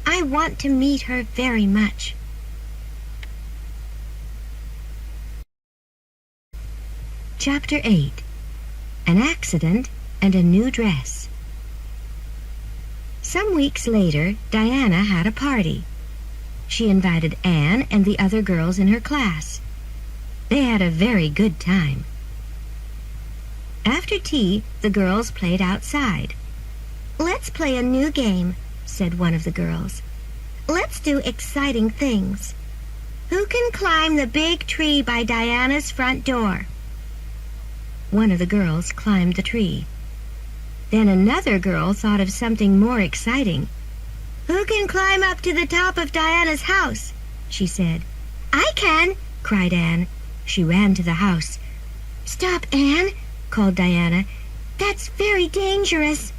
I want to meet her very much. Chapter 8. An Accident and a New Dress. Some weeks later, Diana had a party. She invited Anne and the other girls in her class. They had a very good time. After tea, the girls played outside. Let's play a new game, said one of the girls. Let's do exciting things. Who can climb the big tree by Diana's front door? One of the girls climbed the tree. Then another girl thought of something more exciting. Who can climb up to the top of Diana's house? She said. I can, cried Anne. She ran to the house. Stop, Anne, called Diana. That's very dangerous.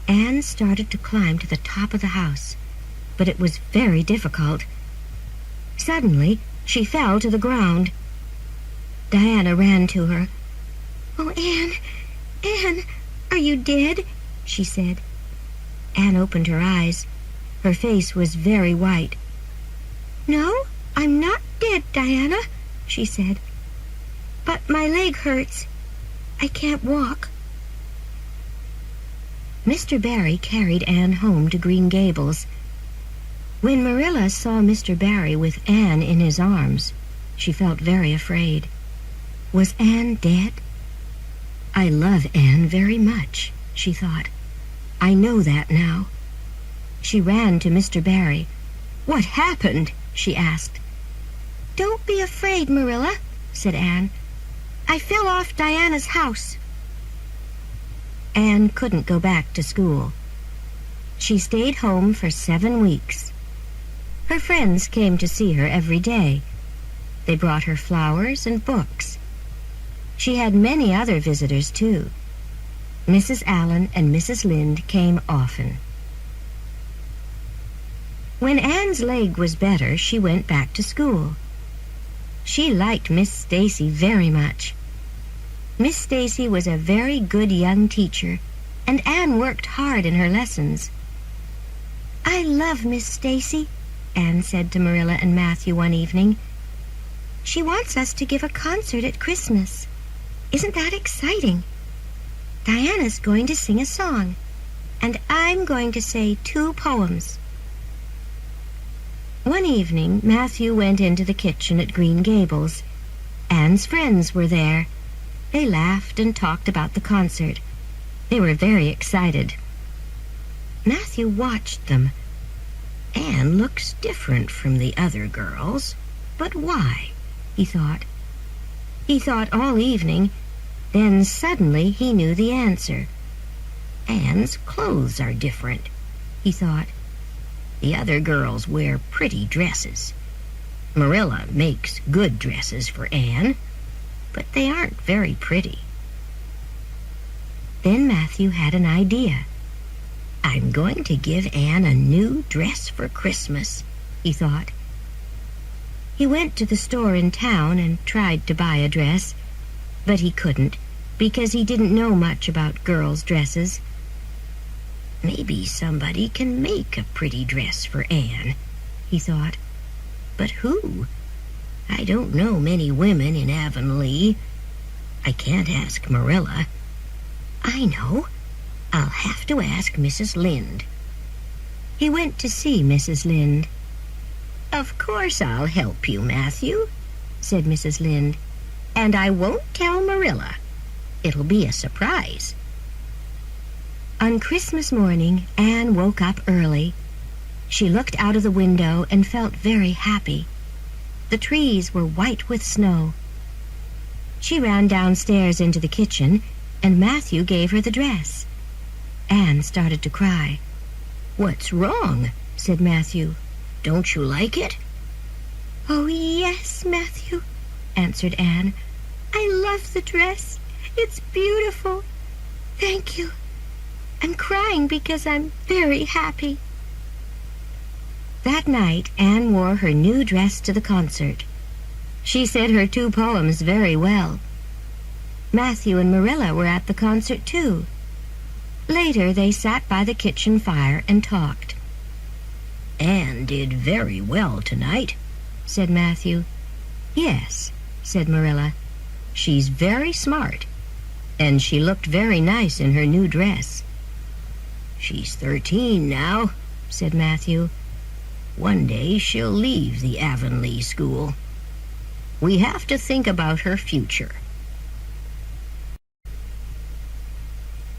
Anne started to climb to the top of the house, but it was very difficult. Suddenly, she fell to the ground. Diana ran to her. Oh, Anne, are you dead? She said. Anne opened her eyes. Her face was very white. No, I'm not dead, Diana, she said. But my leg hurts. I can't walk. Mr. Barry carried Anne home to Green Gables. When Marilla saw Mr. Barry with Anne in his arms, she felt very afraid. Was Anne dead? I love Anne very much, she thought. I know that now. She ran to Mr. Barry. What happened? She asked. Don't be afraid, Marilla, said Anne. I fell off Diana's house. Anne couldn't go back to school. She stayed home for 7 weeks. Her friends came to see her every day. They brought her flowers and books. She had many other visitors, too. Mrs. Allen and Mrs. Lynde came often. When Anne's leg was better, she went back to school. She liked Miss Stacy very much. Miss Stacy was a very good young teacher, and Anne worked hard in her lessons. I love Miss Stacy, Anne said to Marilla and Matthew one evening. She wants us to give a concert at Christmas. Isn't that exciting? Diana's going to sing a song, and I'm going to say 2 poems. One evening, Matthew went into the kitchen at Green Gables. Anne's friends were there. They laughed and talked about the concert. They were very excited. Matthew watched them. Anne looks different from the other girls. But why? He thought. He thought all evening. Then suddenly he knew the answer. Anne's clothes are different, he thought. The other girls wear pretty dresses. Marilla makes good dresses for Anne, but they aren't very pretty. Then Matthew had an idea. I'm going to give Anne a new dress for Christmas, he thought. He went to the store in town and tried to buy a dress, but he couldn't because he didn't know much about girls' dresses. Maybe somebody can make a pretty dress for Anne, he thought. But who? I don't know many women in Avonlea. I can't ask Marilla. I know. I'll have to ask Mrs. Lynde. He went to see Mrs. Lynde. Of course I'll help you, Matthew, said Mrs. Lynde. And I won't tell Marilla. It'll be a surprise. On Christmas morning, Anne woke up early. She looked out of the window and felt very happy. The trees were white with snow. She ran downstairs into the kitchen, and Matthew gave her the dress. Anne started to cry. What's wrong? Said Matthew. Don't you like it? Oh, yes, Matthew, answered Anne. I love the dress. It's beautiful. Thank you. I'm crying because I'm very happy. That night, Anne wore her new dress to the concert. She said her 2 poems very well. Matthew and Marilla were at the concert, too. Later they sat by the kitchen fire and talked. "Anne did very well tonight," said Matthew. "Yes," said Marilla. "She's very smart, and she looked very nice in her new dress." "She's 13 now," said Matthew. "One day she'll leave the Avonlea school. We have to think about her future."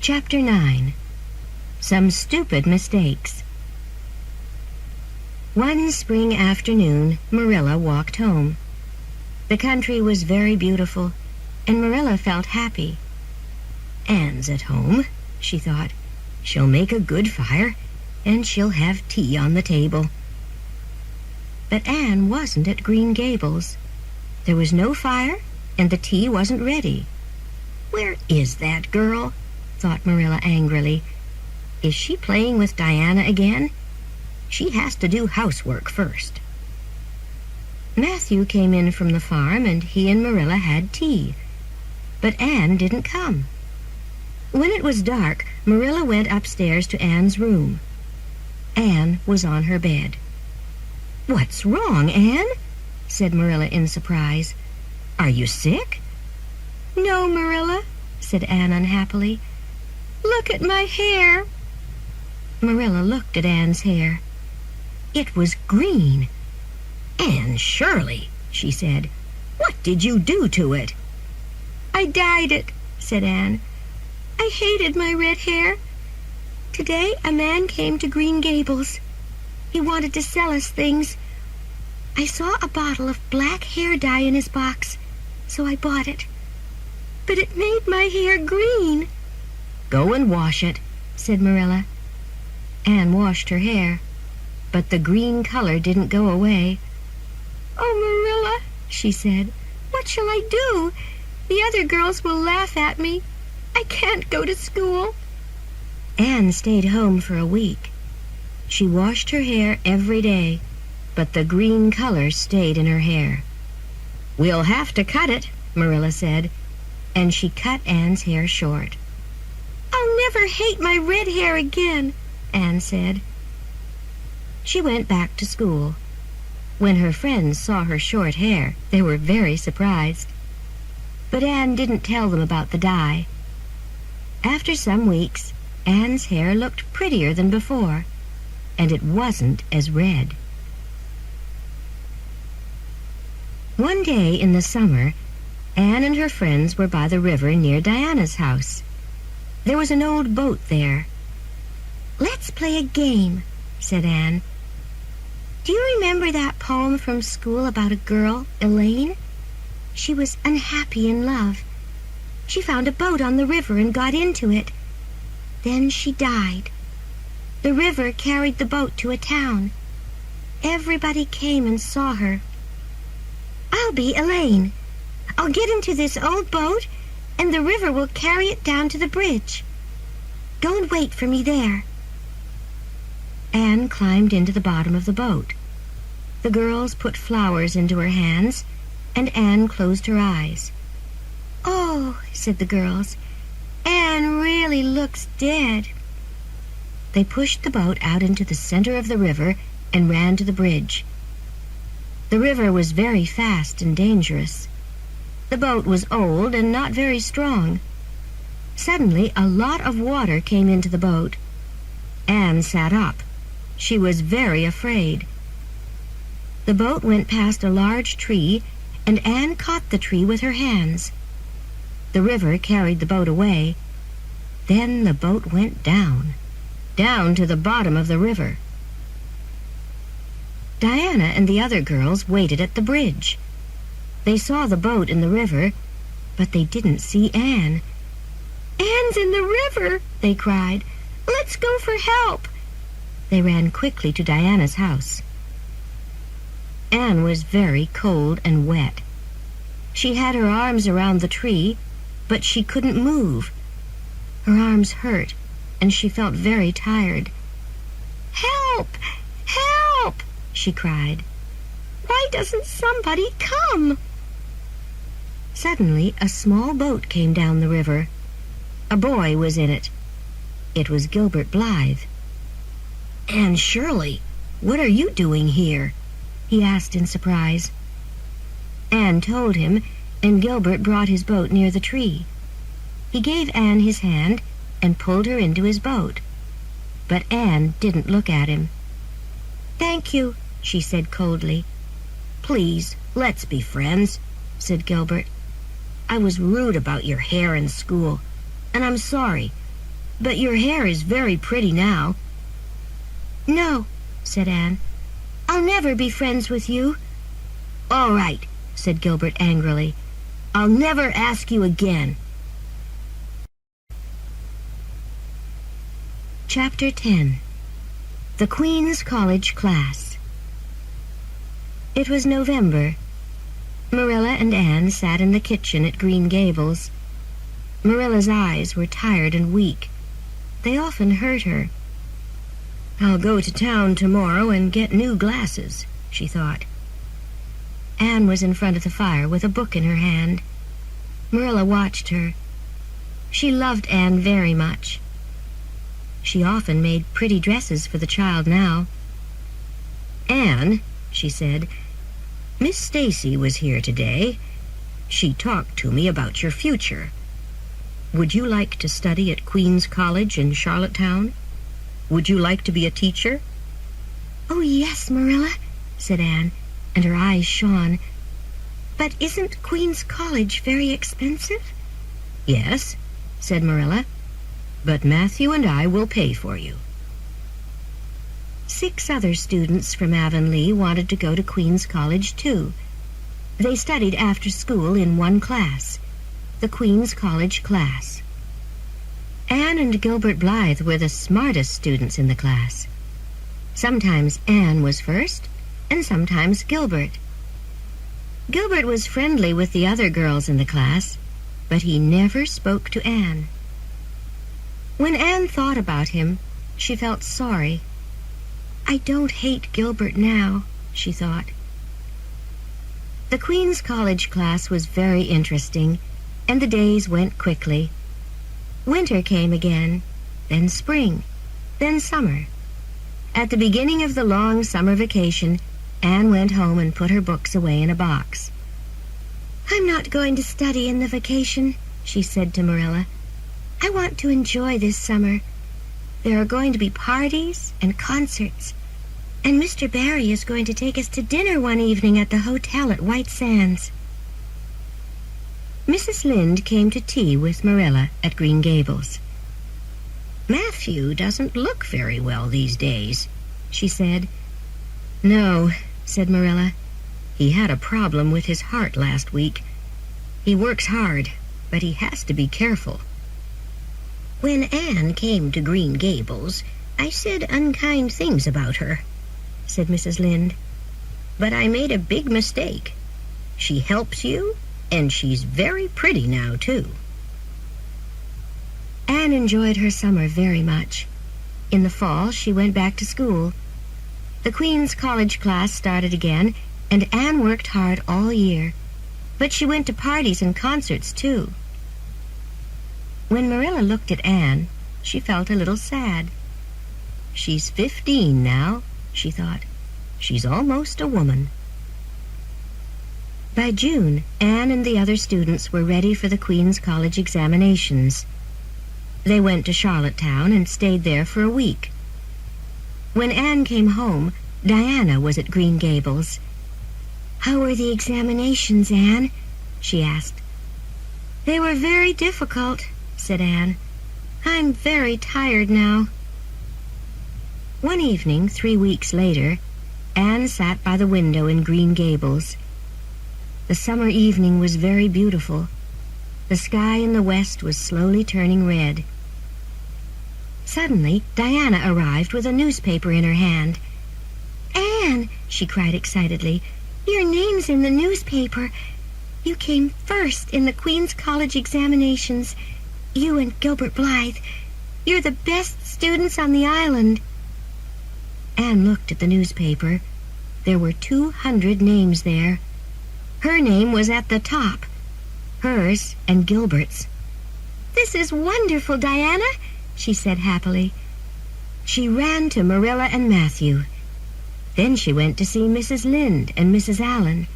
Chapter 9. Some Stupid Mistakes. One spring afternoon, Marilla walked home. The country was very beautiful, and Marilla felt happy. "Anne's at home," she thought. "She'll make a good fire, and she'll have tea on the table." But Anne wasn't at Green Gables. There was no fire, and the tea wasn't ready. "Where is that girl?" thought Marilla angrily. "Is she playing with Diana again? She has to do housework first." Matthew came in from the farm, and he and Marilla had tea. But Anne didn't come. When it was dark, Marilla went upstairs to Anne's room. Anne was on her bed. "What's wrong, Anne?" said Marilla in surprise. "Are you sick?" "No, Marilla," said Anne unhappily. "Look at my hair." Marilla looked at Anne's hair. It was green. "Anne Shirley," she said, "what did you do to it?" "I dyed it," said Anne. "I hated my red hair. Today a man came to Green Gables. He wanted to sell us things. I saw a bottle of black hair dye in his box, so I bought it. But it made my hair green." "Go and wash it," said Marilla. Anne washed her hair, but the green color didn't go away. "Oh, Marilla," she said, "what shall I do? The other girls will laugh at me. I can't go to school." Anne stayed home for a week. She washed her hair every day, but the green color stayed in her hair. "We'll have to cut it," Marilla said, and she cut Anne's hair short. "I'll never hate my red hair again," Anne said. She went back to school. When her friends saw her short hair, they were very surprised. But Anne didn't tell them about the dye. After some weeks, Anne's hair looked prettier than before, and it wasn't as red. One day in the summer, Anne and her friends were by the river near Diana's house. There was an old boat there. "Let's play a game," said Anne. "Do you remember that poem from school about a girl, Elaine? She was unhappy in love. She found a boat on the river and got into it. Then she died. The river carried the boat to a town. Everybody came and saw her. I'll be Elaine. I'll get into this old boat, and the river will carry it down to the bridge. Go and wait for me there." Anne climbed into the bottom of the boat. The girls put flowers into her hands, and Anne closed her eyes. "Oh," said the girls, "Anne really looks dead." They pushed the boat out into the center of the river and ran to the bridge. The river was very fast and dangerous. The boat was old and not very strong. Suddenly, a lot of water came into the boat. Anne sat up. She was very afraid. The boat went past a large tree, and Anne caught the tree with her hands. The river carried the boat away. Then the boat went down to the bottom of the river. Diana and the other girls waited at the bridge. They saw the boat in the river, but they didn't see Anne. "Anne's in the river!" they cried. "Let's go for help!" They ran quickly to Diana's house. Anne was very cold and wet. She had her arms around the tree, but she couldn't move. Her arms hurt, and she felt very tired. "Help! Help!" she cried. "Why doesn't somebody come?" Suddenly, a small boat came down the river. A boy was in it. It was Gilbert Blythe. "Anne Shirley, what are you doing here?" he asked in surprise. Anne told him, and Gilbert brought his boat near the tree. He gave Anne his hand and pulled her into his boat. But Anne didn't look at him. "Thank you," she said coldly. "Please, let's be friends," said Gilbert. "I was rude about your hair in school, and I'm sorry, but your hair is very pretty now." "No," said Anne. "I'll never be friends with you." "All right," said Gilbert angrily. "I'll never ask you again." Chapter 10. The Queen's College Class. It was November. Marilla and Anne sat in the kitchen at Green Gables. Marilla's eyes were tired and weak. They often hurt her. "I'll go to town tomorrow and get new glasses," she thought. Anne was in front of the fire with a book in her hand. Marilla watched her. She loved Anne very much. She often made pretty dresses for the child now. "Anne," she said, "Miss Stacy was here today. She talked to me about your future. Would you like to study at Queen's College in Charlottetown? Would you like to be a teacher?" "Oh, yes, Marilla," said Anne, and her eyes shone. "But isn't Queen's College very expensive?" "Yes," said Marilla, "but Matthew and I will pay for you." 6 other students from Avonlea wanted to go to Queen's College, too. They studied after school in one class, the Queen's College class. Anne and Gilbert Blythe were the smartest students in the class. Sometimes Anne was first, and sometimes Gilbert. Gilbert was friendly with the other girls in the class, but he never spoke to Anne. When Anne thought about him, she felt sorry. "I don't hate Gilbert now," she thought. The Queen's College class was very interesting, and the days went quickly. Winter came again, then spring, then summer. At the beginning of the long summer vacation, Anne went home and put her books away in a box. "I'm not going to study in the vacation," she said to Marilla. "I want to enjoy this summer. There are going to be parties and concerts, and Mr. Barry is going to take us to dinner one evening at the hotel at White Sands." Mrs. Lynde came to tea with Marilla at Green Gables. "Matthew doesn't look very well these days," she said. "No," said Marilla. "He had a problem with his heart last week. He works hard, but he has to be careful." "When Anne came to Green Gables, I said unkind things about her," said Mrs. Lynde. "But I made a big mistake. She helps you, and she's very pretty now, too." Anne enjoyed her summer very much. In the fall, she went back to school. The Queen's College class started again, and Anne worked hard all year. But she went to parties and concerts, too. When Marilla looked at Anne, she felt a little sad. "She's 15 now," she thought. "She's almost a woman." By June, Anne and the other students were ready for the Queen's College examinations. They went to Charlottetown and stayed there for a week. When Anne came home, Diana was at Green Gables. "How were the examinations, Anne?" she asked. "They were very difficult," said Anne. "I'm very tired now." One evening, 3 weeks later, Anne sat by the window in Green Gables. The summer evening was very beautiful. The sky in the west was slowly turning red. Suddenly, Diana arrived with a newspaper in her hand. "Anne," she cried excitedly, "your name's in the newspaper. You came first in the Queen's College examinations. You and Gilbert Blythe. You're the best students on the island." Anne looked at the newspaper. There were 200 names there. Her name was at the top. Hers and Gilbert's. "This is wonderful, Diana," she said happily. She ran to Marilla and Matthew. Then she went to see Mrs. Lynde and Mrs. Allen.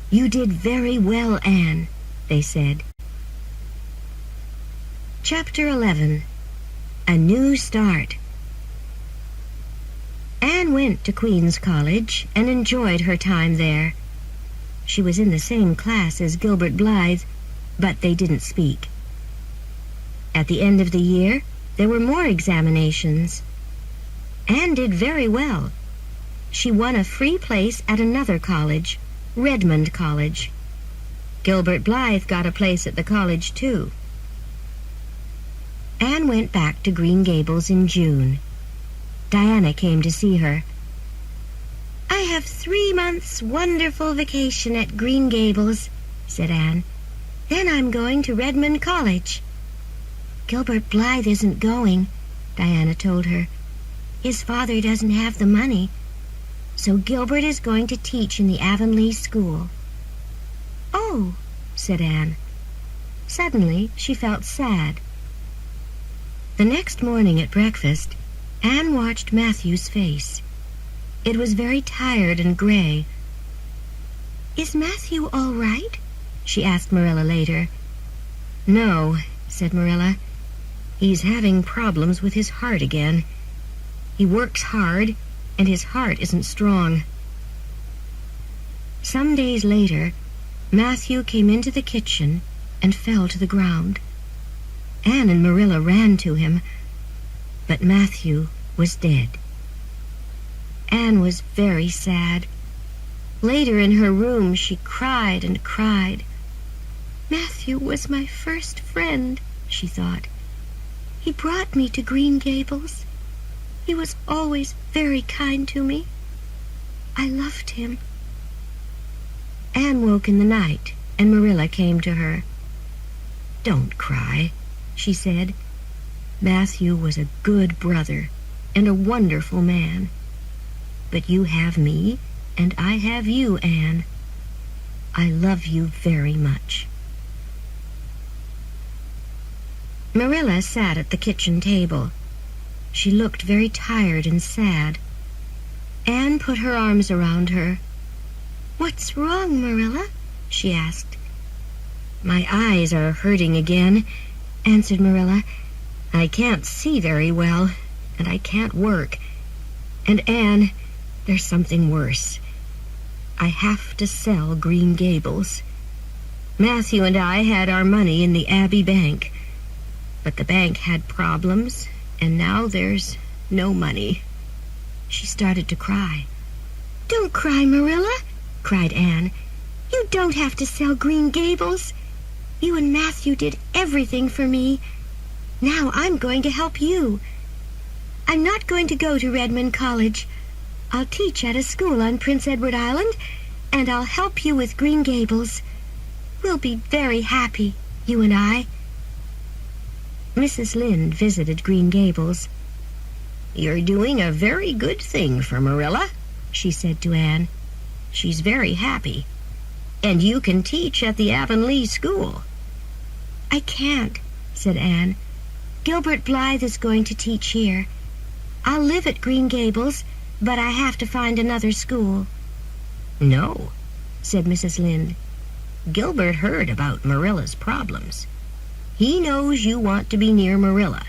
"You did very well, Anne," they said. Chapter 11. A New Start. Anne went to Queen's College and enjoyed her time there. She was in the same class as Gilbert Blythe, but they didn't speak. At the end of the year, there were more examinations. Anne did very well. She won a free place at another college, Redmond College. Gilbert Blythe got a place at the college, too. Anne went back to Green Gables in June. Diana came to see her. "I have 3 months' wonderful vacation at Green Gables," said Anne. "Then I'm going to Redmond College." "Gilbert Blythe isn't going," Diana told her. "His father doesn't have the money. So Gilbert is going to teach in the Avonlea school." "Oh," said Anne. Suddenly she felt sad. The next morning at breakfast, Anne watched Matthew's face. It was very tired and gray. "Is Matthew all right?" she asked Marilla later. "No," said Marilla. "He's having problems with his heart again. He works hard, and his heart isn't strong." Some days later, Matthew came into the kitchen and fell to the ground. Anne and Marilla ran to him, but Matthew was dead. Anne was very sad. Later in her room, she cried and cried. "Matthew was my first friend," she thought. "He brought me to Green Gables. He was always very kind to me. I loved him." Anne woke in the night, and Marilla came to her. "Don't cry," she said. "Matthew was a good brother and a wonderful man. But you have me, and I have you, Anne. I love you very much." Marilla sat at the kitchen table. She looked very tired and sad. Anne put her arms around her. "What's wrong, Marilla?" she asked. "My eyes are hurting again," answered Marilla. "I can't see very well, and I can't work. And Anne, there's something worse. I have to sell Green Gables. Matthew and I had our money in the Abbey Bank, but the bank had problems, and now there's no money." She started to cry. "Don't cry, Marilla," cried Anne. "You don't have to sell Green Gables. You and Matthew did everything for me. Now I'm going to help you. I'm not going to go to Redmond College. I'll teach at a school on Prince Edward Island, and I'll help you with Green Gables. We'll be very happy, you and I." Mrs. Lynde visited Green Gables. "You're doing a very good thing for Marilla," she said to Anne. "She's very happy. And you can teach at the Avonlea school." "I can't," said Anne. "Gilbert Blythe is going to teach here. I'll live at Green Gables, but I have to find another school." "No," said Mrs. Lynde. "Gilbert heard about Marilla's problems. He knows you want to be near Marilla,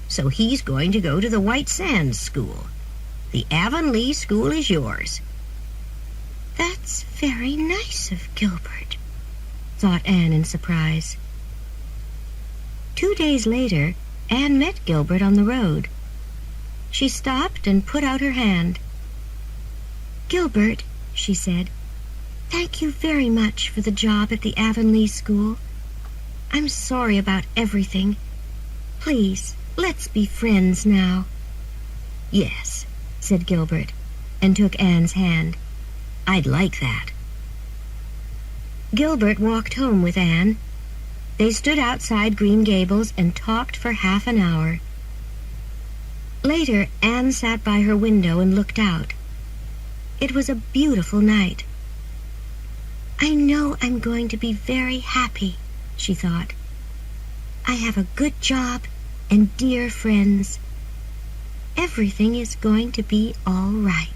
so he's going to go to the White Sands School. The Avonlea school is yours." "That's very nice of Gilbert," thought Anne in surprise. 2 days later, Anne met Gilbert on the road. She stopped and put out her hand. "Gilbert," she said, "thank you very much for the job at the Avonlea school. I'm sorry about everything. Please, let's be friends now." "Yes," said Gilbert, and took Anne's hand. "I'd like that." Gilbert walked home with Anne. They stood outside Green Gables and talked for half an hour. Later, Anne sat by her window and looked out. It was a beautiful night. "I know I'm going to be very happy," she thought. "I have a good job and dear friends. Everything is going to be all right.